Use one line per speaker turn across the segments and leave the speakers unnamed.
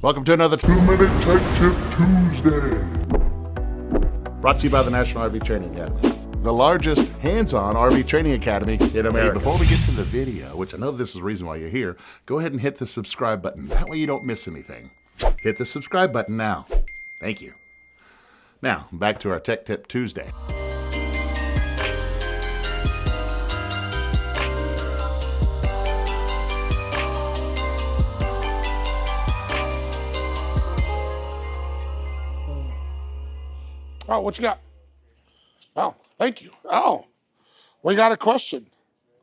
Welcome to another
2-Minute Tech Tip Tuesday.
brought to you by the National RV Training Academy, the largest hands-on RV training academy in America. Hey, before we get to the video, which I know this is the reason why you're here, go ahead and hit the subscribe button. That way you don't miss anything. Hit the subscribe button now. Thank you. Now, back to our Tech Tip Tuesday.
Oh, what you got? Oh, thank you. Oh, we got a question.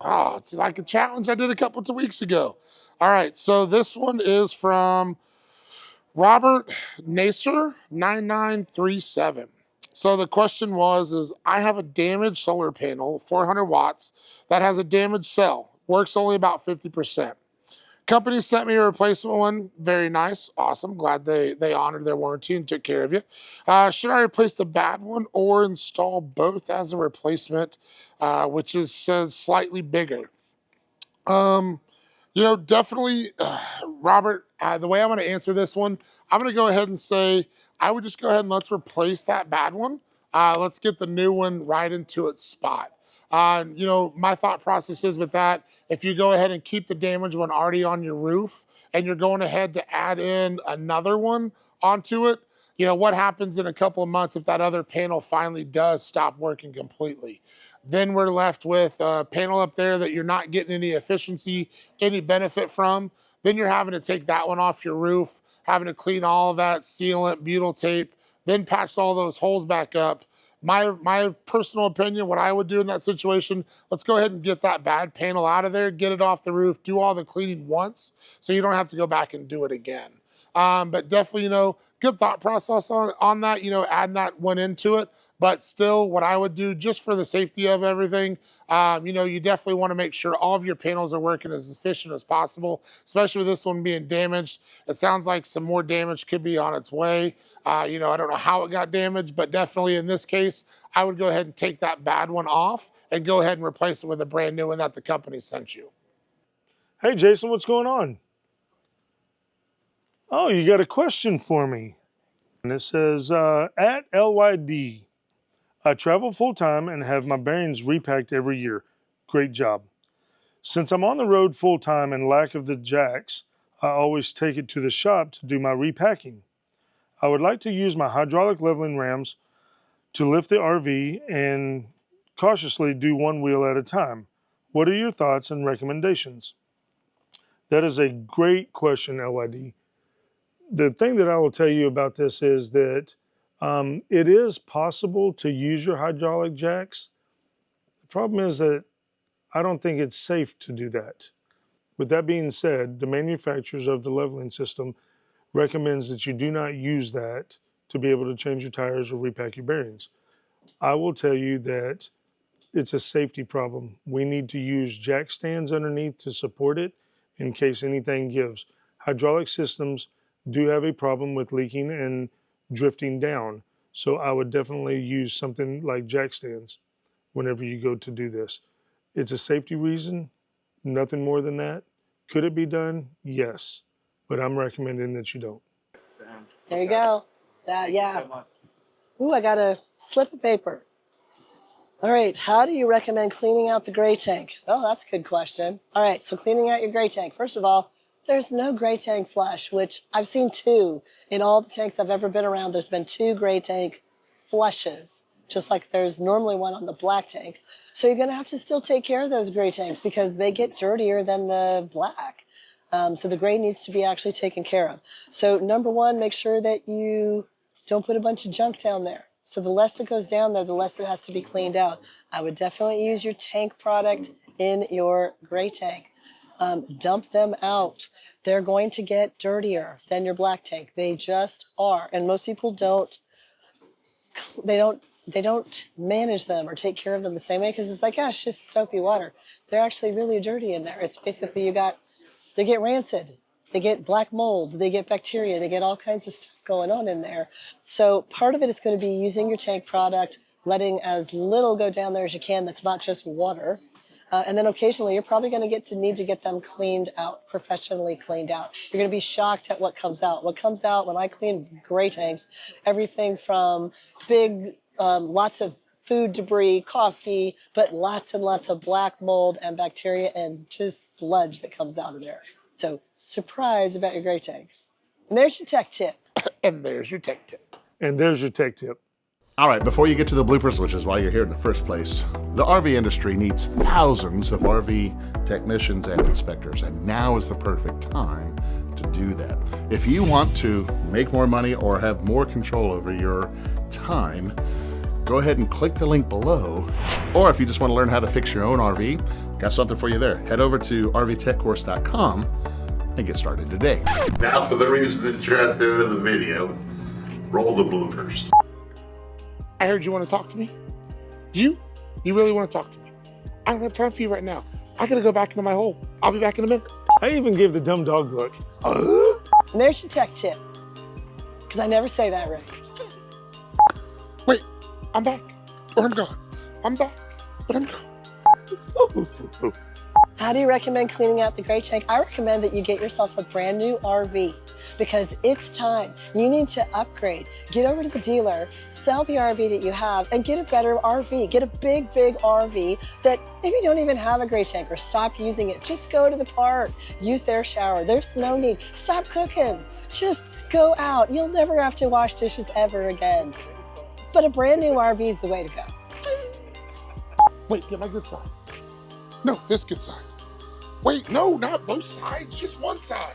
Oh, it's like a challenge I did a couple of weeks ago. All right, so this one is from Robert Nacer 9937. So the question is I have a damaged solar panel, 400 watts, that has a damaged cell. Works only about 50%. Company sent me a replacement one. Very nice. Awesome. Glad they honored their warranty and took care of you. Should I replace the bad one or install both as a replacement, which says slightly bigger? Definitely, Robert, the way I'm going to answer this one, I'm going to go ahead and say I would just go ahead and let's replace that bad one. Let's get the new one right into its spot. My thought process is with that, if you go ahead and keep the damaged one already on your roof and you're going ahead to add in another one onto it, what happens in a couple of months if that other panel finally does stop working completely? Then we're left with a panel up there that you're not getting any efficiency, any benefit from. Then you're having to take that one off your roof, having to clean all of that sealant, butyl tape, then patch all those holes back up. My personal opinion, what I would do in that situation, let's go ahead and get that bad panel out of there, get it off the roof, do all the cleaning once so you don't have to go back and do it again. But definitely, good thought process on that, adding that one into it. But still, what I would do just for the safety of everything, you definitely want to make sure all of your panels are working as efficient as possible, especially with this one being damaged. It sounds like some more damage could be on its way. I don't know how it got damaged, but definitely in this case, I would go ahead and take that bad one off and go ahead and replace it with a brand new one that the company sent you.
Hey, Jason, what's going on? Oh, you got a question for me. And it says, at LYD, I travel full-time and have my bearings repacked every year. Great job. Since I'm on the road full-time and lack of the jacks, I always take it to the shop to do my repacking. I would like to use my hydraulic leveling rams to lift the RV and cautiously do one wheel at a time. What are your thoughts and recommendations? That is a great question, LYD. The thing that I will tell you about this is that it is possible to use your hydraulic jacks. The problem is that I don't think it's safe to do that. With that being said, the manufacturers of the leveling system recommends that you do not use that to be able to change your tires or repack your bearings. I will tell you that it's a safety problem. We need to use jack stands underneath to support it in case anything gives. Hydraulic systems do have a problem with leaking and drifting down. So I would definitely use something like jack stands whenever you go to do this. It's a safety reason, nothing more than that. Could it be done? Yes, but I'm recommending that you don't.
There you go. Yeah. Ooh, I got a slip of paper. All right, how do you recommend cleaning out the gray tank? Oh, that's a good question. All right, so cleaning out your gray tank. First of all, there's no gray tank flush, which I've seen two. In all the tanks I've ever been around, there's been two gray tank flushes, just like there's normally one on the black tank. So you're gonna have to still take care of those gray tanks because they get dirtier than the black. So the gray needs to be actually taken care of. So number one, make sure that you don't put a bunch of junk down there. So the less that goes down there, the less it has to be cleaned out. I would definitely use your tank product in your gray tank. Dump them out. They're going to get dirtier than your black tank. They just are. And most people don't manage them or take care of them the same way because it's like, it's just soapy water. They're actually really dirty in there. It's basically they get rancid. They get black mold, they get bacteria, they get all kinds of stuff going on in there. So part of it is going to be using your tank product, letting as little go down there as you can that's not just water. And then occasionally you're probably going to need to get them cleaned out, professionally cleaned out. You're going to be shocked at what comes out. What comes out when I clean gray tanks, everything from big, lots of food debris, coffee, but lots and lots of black mold and bacteria and just sludge that comes out of there. So surprise about your gray tanks. And there's your tech tip.
And there's your tech tip.
And there's your tech tip.
All right, before you get to the bloopers, which is why you're here in the first place, the RV industry needs thousands of RV technicians and inspectors, and now is the perfect time to do that. If you want to make more money or have more control over your time, go ahead and click the link below. Or if you just want to learn how to fix your own RV, got something for you there. Head over to rvtechcourse.com and get started today. Now for the reason that you're at the end of the video, roll the bloopers.
I heard you want to talk to me. You really want to talk to me? I don't have time for you right now. I gotta go back into my hole. I'll be back in a minute.
I even gave the dumb dog look.
And there's your tech tip. Because I never say that right.
Wait, I'm back, or I'm gone. I'm back, but I'm gone.
How do you recommend cleaning out the gray tank? I recommend that you get yourself a brand new RV because it's time. You need to upgrade. Get over to the dealer, sell the RV that you have, and get a better RV. Get a big RV that maybe don't even have a gray tank or stop using it. Just go to the park, use their shower. There's no need. Stop cooking. Just go out. You'll never have to wash dishes ever again. But a brand new RV is the way to go.
Wait, get my good side. No, this good side. Wait, no, not both sides, just one side.